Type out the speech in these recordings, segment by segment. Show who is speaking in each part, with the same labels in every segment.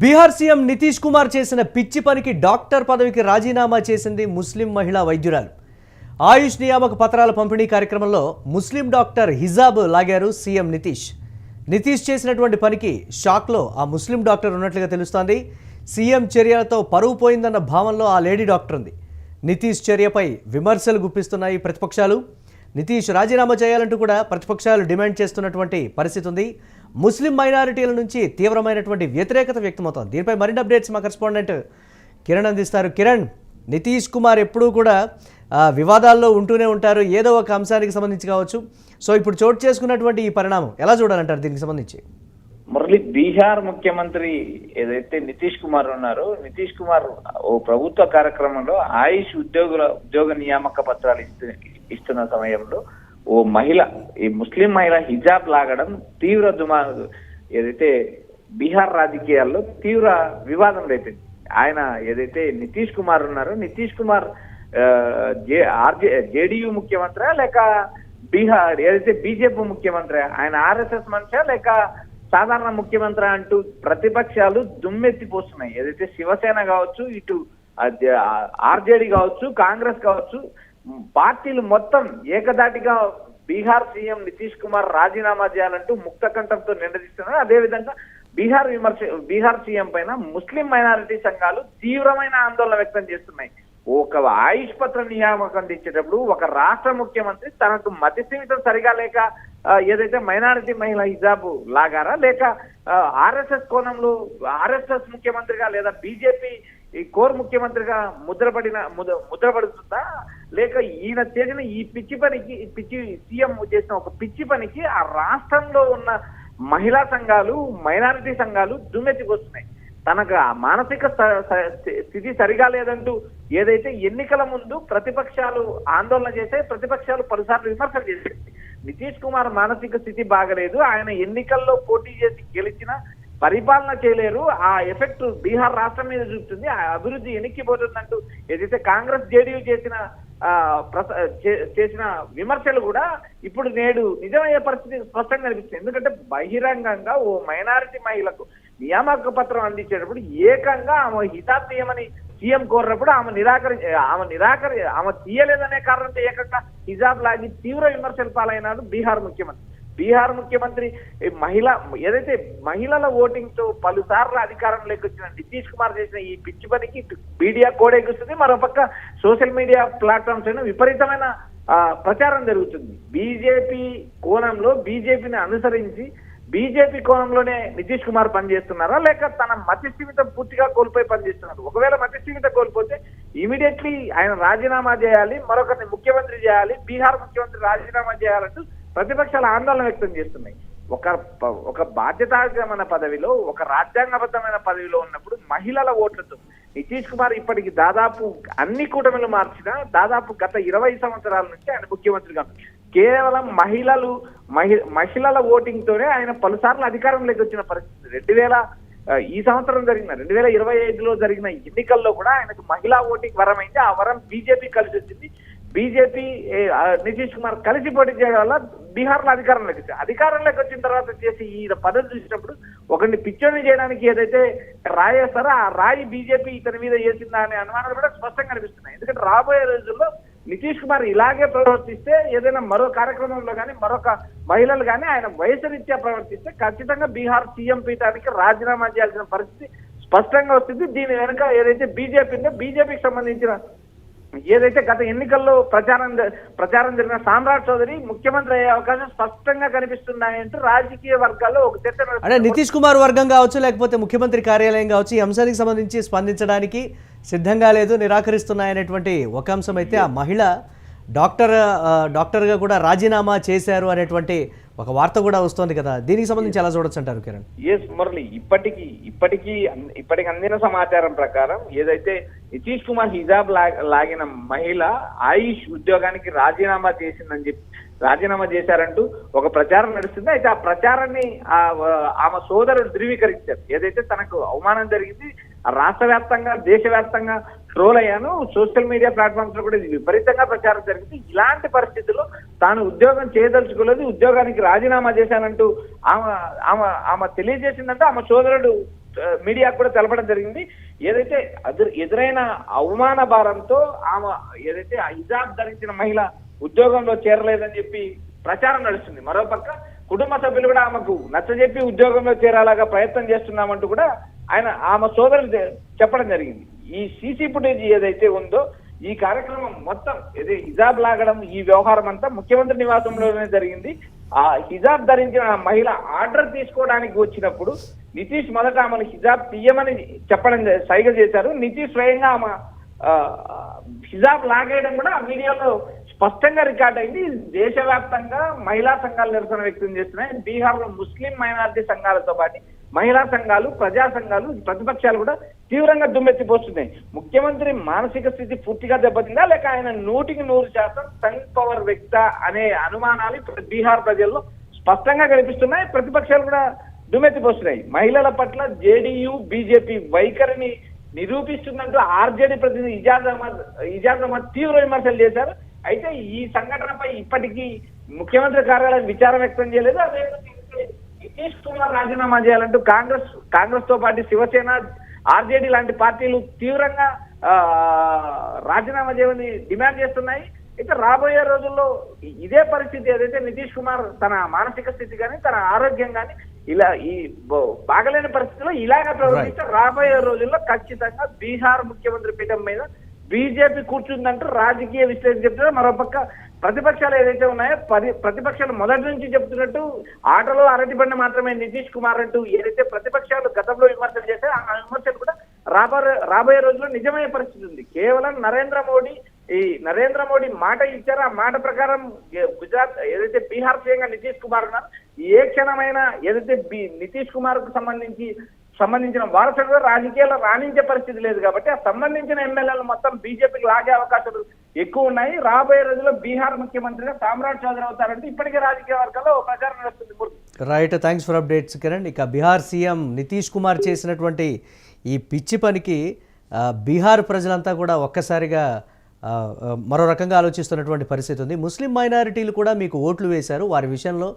Speaker 1: Bihar CM Nitish Kumar చేసిన పిచ్చి పనికి డాక్టర్ పదవికి రాజీనామా చేసింది ముస్లిం మహిళా వైద్యురాలు. ఆయుష్ నియామక పత్రాల పంపిణీ కార్యక్రమంలో ముస్లిం డాక్టర్ హిజాబ్ లాగారు సీఎం నితీష్. నితీష్ చేసినటువంటి పనికి షాక్లో ఆ ముస్లిం డాక్టర్ ఉన్నట్లుగా తెలుస్తోంది. సీఎం చర్యలతో పరువు పోయిందన్న భావంలో ఆ లేడీ డాక్టర్ ఉంది. నితీష్ చర్యపై విమర్శలు గుప్పిస్తున్నాయి ప్రతిపక్షాలు. నితీష్ రాజీనామా చేయాలంటూ కూడా ప్రతిపక్షాలు డిమాండ్ చేస్తున్నటువంటి పరిస్థితి ఉంది. ముస్లిం మైనారిటీల నుంచి తీవ్రమైనటువంటి వ్యతిరేకత వ్యక్తమవుతోంది. దీనిపై మరిన్ని అప్డేట్స్ మా కరెస్పాండెంట్ కిరణ్ అందిస్తారు. కిరణ్, నితీష్ కుమార్ ఎప్పుడూ కూడా వివాదాల్లో ఉంటూనే ఉంటారు, ఏదో ఒక అంశానికి సంబంధించి కావచ్చు. సో ఇప్పుడు చోటు చేసుకున్నటువంటి ఈ పరిణామం ఎలా చూడాలంటారు దీనికి సంబంధించి?
Speaker 2: మురళి, బీహార్ ముఖ్యమంత్రి ఏదైతే నితీష్ కుమార్ ఉన్నారో, నితీష్ కుమార్ ఓ ప్రభుత్వ కార్యక్రమంలో ఆయుష్ ఉద్యోగ నియామక పత్రాలు ఇస్తున్న సమయంలో ఓ మహిళ, ఈ ముస్లిం మహిళ హిజాబ్ లాగడం తీవ్ర ఏదైతే బీహార్ రాజకీయాల్లో తీవ్ర వివాదం రేపింది. ఆయన ఏదైతే నితీష్ కుమార్ ఉన్నారో, నితీష్ కుమార్ జేడీయూ ముఖ్యమంత్రి లేక బీహార్ ఏదైతే బీజేపీ ముఖ్యమంత్రి, ఆయన ఆర్ఎస్ఎస్ మనిషా లేక సాధారణ ముఖ్యమంత్రి అంటూ ప్రతిపక్షాలు దుమ్మెత్తిపోస్తున్నాయి. ఏదైతే శివసేన కావచ్చు, ఇటు ఆర్జేడీ కావచ్చు, కాంగ్రెస్ కావచ్చు, పార్టీలు మొత్తం ఏకదాటిగా బీహార్ సీఎం నితీష్ కుమార్ రాజీనామా చేయాలంటూ ముక్త కంఠంతో నినదిస్తున్నారు. అదేవిధంగా బీహార్ సీఎం పైన ముస్లిం మైనారిటీ సంఘాలు తీవ్రమైన ఆందోళన వ్యక్తం చేస్తున్నాయి. ఒక ఆయుష్ పత్ర నియామకం ఇచ్చేటప్పుడు ఒక రాష్ట్ర ముఖ్యమంత్రి తనకు మతి స్థిమితం సరిగా లేక ఏదైతే మైనారిటీ మహిళ హిజాబ్ లాగారా, లేక ఆర్ఎస్ఎస్ కోణంలో ఆర్ఎస్ఎస్ ముఖ్యమంత్రిగా లేదా బీజేపీ ఈ కోర్ ముఖ్యమంత్రిగా ముద్రపడుతుందా, లేక ఈయన చేసిన ఈ పిచ్చి సీఎం చేసిన ఒక పిచ్చి పనికి ఆ రాష్ట్రంలో ఉన్న మహిళా సంఘాలు, మైనారిటీ సంఘాలు దుమ్మెత్తిపోస్తున్నాయి. తనకు ఆ మానసిక స్థితి సరిగా లేదంటూ ఏదైతే ఎన్నికల ముందు ప్రతిపక్షాలు ఆందోళన చేసే, ప్రతిపక్షాలు పలుసార్లు విమర్శలు చేశాయి. నితీష్ కుమార్ మానసిక స్థితి బాగలేదు, ఆయన ఎన్నికల్లో పోటీ చేసి గెలిచిన పరిపాలన చేయలేరు, ఆ ఎఫెక్ట్ బీహార్ రాష్ట్రం మీద చూపుతుంది, ఆ అభివృద్ధి ఎనిక్కిపోతుందంటూ ఏదైతే కాంగ్రెస్ జేడీయూ చేసిన విమర్శలు కూడా ఇప్పుడు నేడు నిజమయ్యే పరిస్థితి స్పష్టంగా కనిపిస్తుంది. ఎందుకంటే బహిరంగంగా ఓ మైనారిటీ మహిళకు నియామక పత్రం అందించేటప్పుడు ఏకంగా ఆమె హిజాబ్ తీయమని సీఎం కోరినప్పుడు ఆమె తీయలేదనే కారణంతో ఏకంగా హిజాబ్ లాగి తీవ్ర విమర్శలు పాలైనాడు బీహార్ ముఖ్యమంత్రి ఏదైతే మహిళల ఓటింగ్ తో పలుసార్లు అధికారంలోకి వచ్చిన నితీష్ కుమార్ చేసిన ఈ పిచ్చి పనికి మీడియా కోడెక్కుస్తుంది. మరోపక్క సోషల్ మీడియా ప్లాట్ఫామ్స్ అయినా విపరీతమైన ప్రచారం జరుగుతుంది. బీజేపీ కోణంలో బీజేపీని అనుసరించి బీజేపీ కోణంలోనే నితీష్ కుమార్ పనిచేస్తున్నారా, లేక తన మతి స్థిమితం పూర్తిగా కోల్పోయి పనిచేస్తున్నారు? ఒకవేళ మతి స్థిమితం కోల్పోతే ఇమీడియట్లీ ఆయన రాజీనామా చేయాలి, మరొకరిని ముఖ్యమంత్రి చేయాలి, బీహార్ ముఖ్యమంత్రి రాజీనామా చేయాలంటూ ప్రతిపక్షాలు ఆందోళన వ్యక్తం చేస్తున్నాయి. ఒక బాధ్యతాగమైన పదవిలో, ఒక రాజ్యాంగబద్ధమైన పదవిలో ఉన్నప్పుడు మహిళల ఓట్లతో నితీష్ కుమార్ ఇప్పటికి దాదాపు అన్ని కూటమిలు మార్చిన దాదాపు గత 20 సంవత్సరాల నుంచి ఆయన ముఖ్యమంత్రిగా కేవలం మహిళల ఓటింగ్ తోనే ఆయన పలుసార్లు అధికారంలోకి వచ్చిన పరిస్థితి. ఈ సంవత్సరం జరిగిన 2025లో జరిగిన ఎన్నికల్లో కూడా ఆయనకు మహిళా ఓటింగ్ వరమైంది. ఆ వరం బీజేపీ కలిసి వచ్చింది. బీజేపీ నితీష్ కుమార్ కలిసి పోటీ చేయడం వల్ల బీహార్లో అధికారంలోకి వచ్చిన తర్వాత చేసి ఈ పదవి చూసినప్పుడు ఒకరిని పిచ్చోని చేయడానికి ఏదైతే రాయేస్తారో ఆ రాయి బీజేపీ ఇతని మీద వేసిందా అనే అనుమానాలు కూడా స్పష్టంగా కనిపిస్తున్నాయి. ఎందుకంటే రాబోయే రోజుల్లో నితీష్ కుమార్ ఇలాగే ప్రవర్తిస్తే, ఏదైనా మరో కార్యక్రమంలో కానీ మరొక మహిళలు కానీ ఆయన వయసు రీత్యా ప్రవర్తిస్తే ఖచ్చితంగా బీహార్ సీఎం పీఠానికి రాజీనామా చేయాల్సిన పరిస్థితి స్పష్టంగా వస్తుంది. దీని వెనుక ఏదైతే బీజేపీకి సంబంధించిన ఏదైతే గత ఎన్నికల్లో ప్రచారం జరిగిన సామ్రాట్ చౌదరి ముఖ్యమంత్రి అయ్యే అవకాశం స్పష్టంగా కనిపిస్తున్నాయంటూ రాజకీయ వర్గాల్లో ఒక చర్చ.
Speaker 1: అంటే నితీష్ కుమార్ వర్గం కావచ్చు, లేకపోతే ముఖ్యమంత్రి కార్యాలయం కావచ్చు, ఈ అంశానికి సంబంధించి స్పందించడానికి సిద్ధంగా లేదు, నిరాకరిస్తున్నాయనేటువంటి ఒక అంశం అయితే, ఆ మహిళ డాక్టర్గా కూడా రాజీనామా చేశారు అనేటువంటి ఒక వార్త కూడా వస్తోంది కదా, దీనికి సంబంధించి ఎలా చూడొచ్చు అంటారు కిరణ్?
Speaker 2: ఎస్ మురళి, ఇప్పటికి అందిన సమాచారం ప్రకారం ఏదైతే నితీష్ కుమార్ హిజాబ్ లాగిన మహిళ ఆయుష్ ఉద్యోగానికి రాజీనామా చేశారంటూ ఒక ప్రచారం నడుస్తుంది. అయితే ఆ ప్రచారాన్ని ఆమె సోదరుడు ధృవీకరించారు. ఏదైతే తనకు అవమానం జరిగింది, రాష్ట్ర వ్యాప్తంగా దేశవ్యాప్తంగా ట్రోల్ అయ్యాను, సోషల్ మీడియా ప్లాట్ఫామ్స్ లో కూడా ఇది విపరీతంగా ప్రచారం జరిగింది. ఇలాంటి పరిస్థితుల్లో తాను ఉద్యోగం చేయదలుచుకోలేదు, ఉద్యోగానికి రాజీనామా చేశానంటూ ఆమె తెలియజేసిందంటే ఆమె సోదరుడు మీడియాకు కూడా తెలపడం జరిగింది. ఏదైతే ఎదురైన అవమాన భారంతో ఆమె ఏదైతే హిజాబ్ ధరించిన మహిళ ఉద్యోగంలో చేరలేదని చెప్పి ప్రచారం నడుస్తుంది. మరోపక్క కుటుంబ సభ్యులు కూడా ఆమెకు నచ్చజెప్పి ఉద్యోగంలో చేరాలాగా ప్రయత్నం చేస్తున్నామంటూ కూడా ఆమె సోదరులు చెప్పడం జరిగింది. ఈ సీసీ ఫుటేజ్ ఏదైతే ఉందో ఈ కార్యక్రమం మొత్తం ఏదైతే హిజాబ్ లాగడం ఈ వ్యవహారం అంతా ముఖ్యమంత్రి నివాసంలోనే జరిగింది. ఆ హిజాబ్ ధరించిన మహిళ ఆర్డర్ తీసుకోవడానికి వచ్చినప్పుడు నితీష్ మొదట ఆమెను హిజాబ్ తీయమని చెప్పడం సైగ చేశారు. నితీష్ స్వయంగా ఆమె హిజాబ్ లాగేయడం కూడా మీడియాలో స్పష్టంగా రికార్డ్ అయింది. దేశవ్యాప్తంగా మహిళా సంఘాలు నిరసన వ్యక్తం చేస్తున్నాయి. బీహార్ లో ముస్లిం మైనారిటీ సంఘాలతో పాటు మహిళా సంఘాలు, ప్రజా సంఘాలు, ప్రతిపక్షాలు కూడా తీవ్రంగా దుమ్మెత్తిపోస్తున్నాయి. ముఖ్యమంత్రి మానసిక స్థితి పూర్తిగా దెబ్బతిందా లేక ఆయన 100% సంఘ్ పవర్ వ్యక్త అనే అనుమానాలు బీహార్ ప్రజల్లో స్పష్టంగా కనిపిస్తున్నాయి. ప్రతిపక్షాలు కూడా దుమ్మెత్తిపోస్తున్నాయి. మహిళల పట్ల జేడీయూ, బీజేపీ వైఖరిని నిరూపిస్తుందంటూ ఆర్జేడీ ప్రతినిధి ఇజాజ్ అహ్మద్ తీవ్ర విమర్శలు చేశారు. అయితే ఈ సంఘటనపై ఇప్పటికీ ముఖ్యమంత్రి కార్యాలయం విచారం వ్యక్తం చేయలేదు. అదే నితీష్ కుమార్ రాజీనామా చేయాలంటూ కాంగ్రెస్ తో పాటు శివసేన, ఆర్జేడీ లాంటి పార్టీలు తీవ్రంగా రాజీనామా చేయమని డిమాండ్ చేస్తున్నాయి. అయితే రాబోయే రోజుల్లో ఇదే పరిస్థితి ఏదైతే నితీష్ కుమార్ తన మానసిక స్థితి కానీ తన ఆరోగ్యం కానీ ఇలా ఈ బాగలేని పరిస్థితిలో ఇలాగా ప్రవర్తిస్తే రాబోయే రోజుల్లో ఖచ్చితంగా బీహార్ ముఖ్యమంత్రి పీఠం మీద బీజేపీ కూర్చుందంటూ రాజకీయ విశ్లేషణ చెప్తున్నారు. మరోపక్క ప్రతిపక్షాలు ఏదైతే ఉన్నాయో ప్రతిపక్షాలు మొదటి నుంచి చెప్తున్నట్టు ఆటలో అరటిబండ మాత్రమే నితీష్ కుమార్ అంటూ ఏదైతే ప్రతిపక్షాలు గతంలో విమర్శలు చేశారో ఆ విమర్శలు కూడా రాబోయే రోజుల్లో నిజమయ్యే పరిస్థితి ఉంది. కేవలం నరేంద్ర మోడీ మాట ఇచ్చారో ఆ మాట ప్రకారం గుజరాత్ ఏదైతే బీహార్ సీఎంగా నితీష్ కుమార్ ఉన్నారు ఏ క్షణమైనా ఏదైతే నితీష్ కుమార్ కు సంబంధించిన వారసుడు రాజకీయాల్లో రాణించే పరిస్థితి లేదు కాబట్టి ఆ సంబంధించిన ఎమ్మెల్యేలు మొత్తం బీజేపీకి లాగే అవకాశాలు ఎక్కువ ఉన్నాయి. రాబోయే రోజుల్లో బీహార్ ముఖ్యమంత్రిగా సామ్రాట్ చౌదరి అవుతారంటే ఇప్పటికే రాజకీయ వర్గాల్లో ప్రచారం నడుస్తుంది.
Speaker 1: Right, thanks for updates Kiran. ఇక బీహార్ సీఎం నితీష్ కుమార్ చేసినటువంటి ఈ పిచ్చి పనికి బీహార్ ప్రజలంతా కూడా ఒక్కసారిగా మరో రకంగా ఆలోచిస్తున్నటువంటి పరిస్థితి ఉంది. ముస్లిం మైనారిటీలు కూడా మీకు ఓట్లు వేశారు. వారి విషయంలో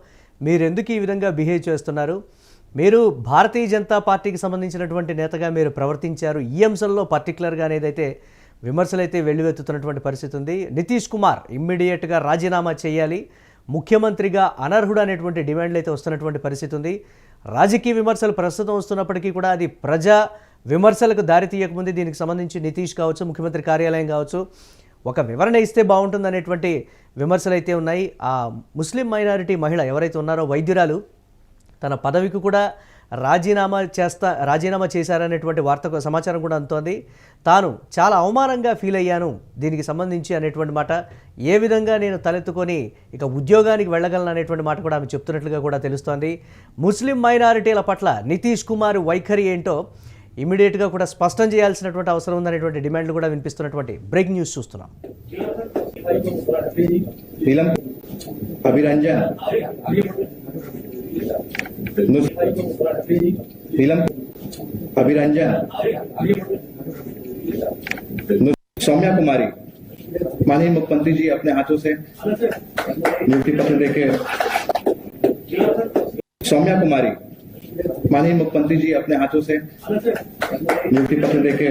Speaker 1: మీరు ఎందుకు ఈ విధంగా బిహేవ్ చేస్తున్నారు? మీరు భారతీయ జనతా పార్టీకి సంబంధించినటువంటి నేతగా మీరు ప్రవర్తించారు. ఈ అంశంలో పర్టికులర్గా ఏదైతే విమర్శలు అయితే వెల్లువెత్తుతున్నటువంటి పరిస్థితి ఉంది. నితీష్ కుమార్ ఇమ్మీడియట్గా రాజీనామా చేయాలి, ముఖ్యమంత్రిగా అనర్హుడు అనేటువంటి డిమాండ్లు అయితే వస్తున్నటువంటి పరిస్థితి ఉంది. రాజకీయ విమర్శలు ప్రస్తుతం వస్తున్నప్పటికీ కూడా అది ప్రజా విమర్శలకు దారి తీయకముందే దీనికి సంబంధించి నితీష్ కావచ్చు, ముఖ్యమంత్రి కార్యాలయం కావచ్చు ఒక వివరణ ఇస్తే బాగుంటుంది అనేటువంటి విమర్శలు అయితే ఉన్నాయి. ఆ ముస్లిం మైనారిటీ మహిళ ఎవరైతే ఉన్నారో వైద్యురాలు తన పదవికి కూడా రాజీనామా చేశారనేటువంటి సమాచారం కూడా అందుతోంది. తాను చాలా అవమానంగా ఫీల్ అయ్యాను దీనికి సంబంధించి అనేటువంటి మాట, ఏ విధంగా నేను తలెత్తుకొని ఇక ఉద్యోగానికి వెళ్ళగలను అనేటువంటి మాట కూడా ఆమె చెప్తున్నట్లుగా కూడా తెలుస్తోంది. ముస్లిం మైనారిటీల పట్ల నితీష్ కుమార్ వైఖరి ఏంటో ఇమీడియట్గా కూడా స్పష్టం చేయాల్సినటువంటి అవసరం ఉందనేటువంటి డిమాండ్లు కూడా వినిపిస్తున్నటువంటి బ్రేక్ న్యూస్ చూస్తున్నాం.
Speaker 3: सौम्या कुमारी माननीय मुख्यमंत्री जी अपने हाथों से नियुक्ति पत्र देके सौम्या कुमारी माननीय मुख्यमंत्री जी अपने हाथों से नियुक्ति पत्र देके